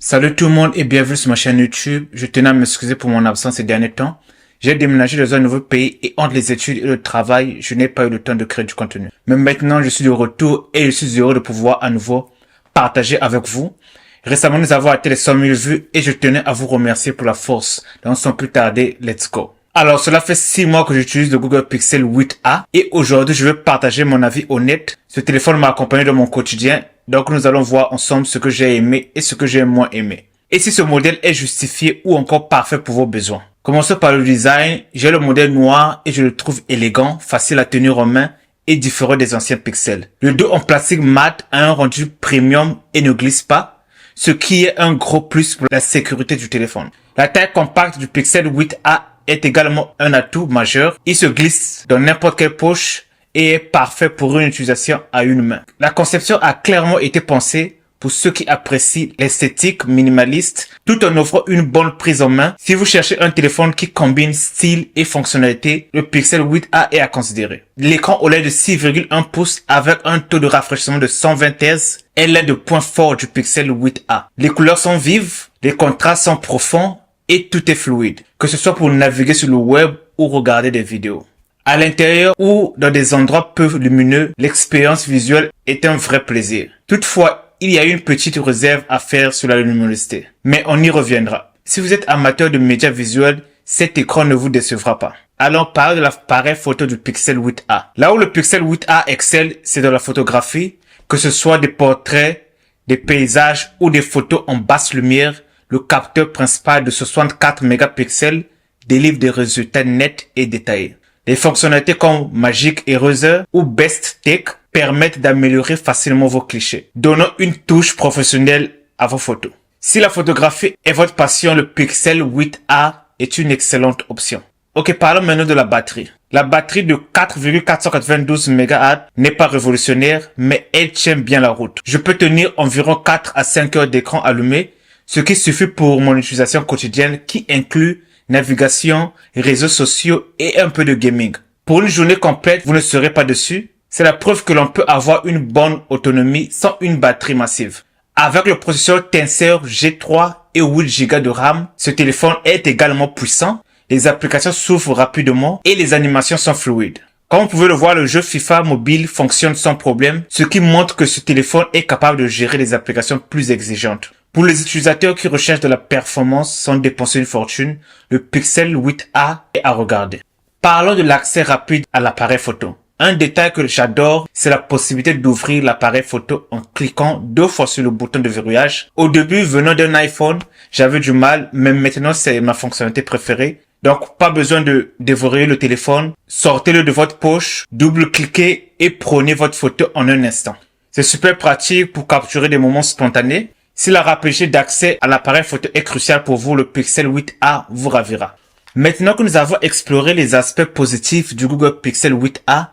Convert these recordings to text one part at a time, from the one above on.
Salut tout le monde et bienvenue sur ma chaîne YouTube. Je tenais à m'excuser pour mon absence ces derniers temps. J'ai déménagé dans un nouveau pays et entre les études et le travail, je n'ai pas eu le temps de créer du contenu. Mais maintenant, je suis de retour et je suis heureux de pouvoir à nouveau partager avec vous. Récemment, nous avons atteint les 100 000 vues et je tenais à vous remercier pour la force. Donc sans plus tarder, let's go. Alors, cela fait 6 mois que j'utilise le Google Pixel 8a et aujourd'hui, je vais partager mon avis honnête. Ce téléphone m'a accompagné dans mon quotidien, donc nous allons voir ensemble ce que j'ai aimé et ce que j'ai moins aimé. Et si ce modèle est justifié ou encore parfait pour vos besoins. Commençons par le design. J'ai le modèle noir et je le trouve élégant, facile à tenir en main et différent des anciens Pixel. Le dos en plastique mat a un rendu premium et ne glisse pas, ce qui est un gros plus pour la sécurité du téléphone. La taille compacte du Pixel 8a est également un atout majeur. Il se glisse dans n'importe quelle poche et est parfait pour une utilisation à une main. La conception a clairement été pensée pour ceux qui apprécient l'esthétique minimaliste tout en offrant une bonne prise en main. Si vous cherchez un téléphone qui combine style et fonctionnalité, le Pixel 8a est à considérer. L'écran OLED de 6,1 pouces avec un taux de rafraîchissement de 120 Hz est l'un des points forts du Pixel 8a. Les couleurs sont vives, les contrastes sont profonds et tout est fluide, que ce soit pour naviguer sur le web ou regarder des vidéos. À l'intérieur ou dans des endroits peu lumineux, l'expérience visuelle est un vrai plaisir. Toutefois, il y a une petite réserve à faire sur la luminosité, mais on y reviendra. Si vous êtes amateur de médias visuels, cet écran ne vous décevra pas. Allons parler de l'appareil photo du Pixel 8a. Là où le Pixel 8a excelle, c'est dans la photographie, que ce soit des portraits, des paysages ou des photos en basse lumière. Le capteur principal de 64 mégapixels délivre des résultats nets et détaillés. Les fonctionnalités comme Magic Eraser ou Best Take permettent d'améliorer facilement vos clichés, donnant une touche professionnelle à vos photos. Si la photographie est votre passion, le Pixel 8a est une excellente option. Ok, parlons maintenant de la batterie. La batterie de 4,492 MHz n'est pas révolutionnaire, mais elle tient bien la route. Je peux tenir environ 4 à 5 heures d'écran allumé, ce qui suffit pour mon utilisation quotidienne qui inclut navigation, réseaux sociaux et un peu de gaming. Pour une journée complète, vous ne serez pas dessus. C'est la preuve que l'on peut avoir une bonne autonomie sans une batterie massive. Avec le processeur Tensor G3 et 8 Go de RAM, ce téléphone est également puissant. Les applications s'ouvrent rapidement et les animations sont fluides. Comme vous pouvez le voir, le jeu FIFA mobile fonctionne sans problème, ce qui montre que ce téléphone est capable de gérer des applications plus exigeantes. Pour les utilisateurs qui recherchent de la performance sans dépenser une fortune, le Pixel 8a est à regarder. Parlons de l'accès rapide à l'appareil photo. Un détail que j'adore, c'est la possibilité d'ouvrir l'appareil photo en cliquant 2 fois sur le bouton de verrouillage. Au début, venant d'un iPhone, j'avais du mal, mais maintenant c'est ma fonctionnalité préférée. Donc, pas besoin de déverrouiller le téléphone. Sortez-le de votre poche, double-cliquez et prenez votre photo en un instant. C'est super pratique pour capturer des moments spontanés. Si la rapidité d'accès à l'appareil photo est cruciale pour vous, le Pixel 8a vous ravira. Maintenant que nous avons exploré les aspects positifs du Google Pixel 8a,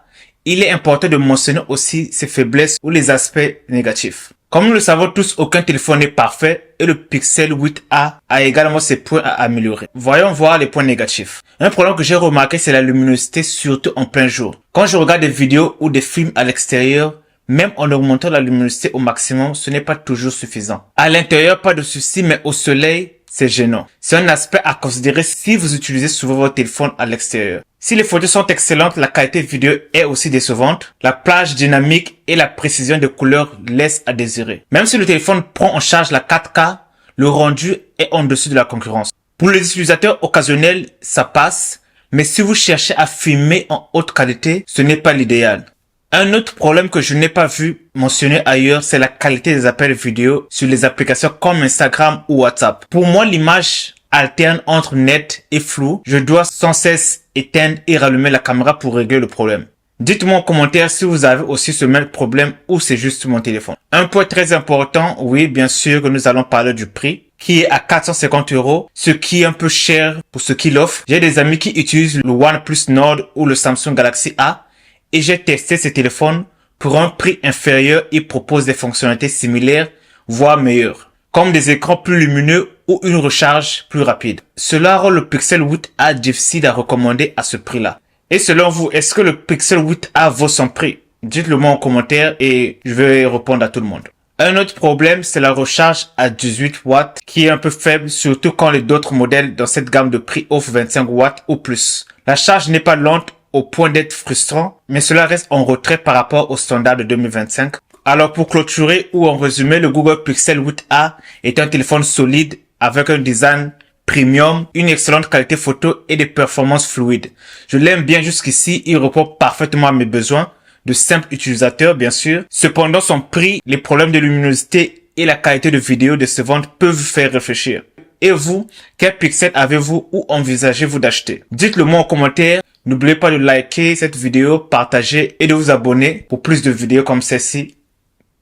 il est important de mentionner aussi ses faiblesses ou les aspects négatifs. Comme nous le savons tous, aucun téléphone n'est parfait et le Pixel 8a a également ses points à améliorer. Voyons voir les points négatifs. Un problème que j'ai remarqué, c'est la luminosité, surtout en plein jour. Quand je regarde des vidéos ou des films à l'extérieur, même en augmentant la luminosité au maximum, ce n'est pas toujours suffisant. À l'intérieur, pas de souci, mais au soleil, c'est gênant. C'est un aspect à considérer si vous utilisez souvent votre téléphone à l'extérieur. Si les photos sont excellentes, la qualité vidéo est aussi décevante. La plage dynamique et la précision des couleurs laissent à désirer. Même si le téléphone prend en charge la 4K, le rendu est en dessus de la concurrence. Pour les utilisateurs occasionnels, ça passe, mais si vous cherchez à filmer en haute qualité, ce n'est pas l'idéal. Un autre problème que je n'ai pas vu mentionné ailleurs, c'est la qualité des appels vidéo sur les applications comme Instagram ou WhatsApp. Pour moi, l'image alterne entre net et flou. Je dois sans cesse éteindre et rallumer la caméra pour régler le problème. Dites-moi en commentaire si vous avez aussi ce même problème ou c'est juste mon téléphone. Un point très important, oui, bien sûr que nous allons parler du prix, qui est à 450 €, ce qui est un peu cher pour ce qu'il offre. J'ai des amis qui utilisent le OnePlus Nord ou le Samsung Galaxy A, et j'ai testé ces téléphones pour un prix inférieur. Ils proposent des fonctionnalités similaires, voire meilleures, comme des écrans plus lumineux ou une recharge plus rapide. Cela rend le Pixel 8a difficile à recommander à ce prix-là. Et selon vous, est-ce que le Pixel 8a vaut son prix? Dites-le moi en commentaire et je vais répondre à tout le monde. Un autre problème, c'est la recharge à 18 watts qui est un peu faible, surtout quand les autres modèles dans cette gamme de prix offrent 25 watts ou plus. La charge n'est pas lente au point d'être frustrant, mais cela reste en retrait par rapport au standard de 2025. Alors pour clôturer ou en résumé, le Google Pixel 8a est un téléphone solide avec un design premium, une excellente qualité photo et des performances fluides. Je l'aime bien jusqu'ici, il répond parfaitement à mes besoins de simple utilisateur bien sûr. Cependant son prix, les problèmes de luminosité et la qualité de vidéo décevante peuvent vous faire réfléchir. Et vous, quel Pixel avez-vous ou envisagez-vous d'acheter? Dites-le moi en commentaire. N'oubliez pas de liker cette vidéo, partager et de vous abonner pour plus de vidéos comme celle-ci.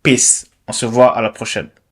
Peace. On se voit à la prochaine.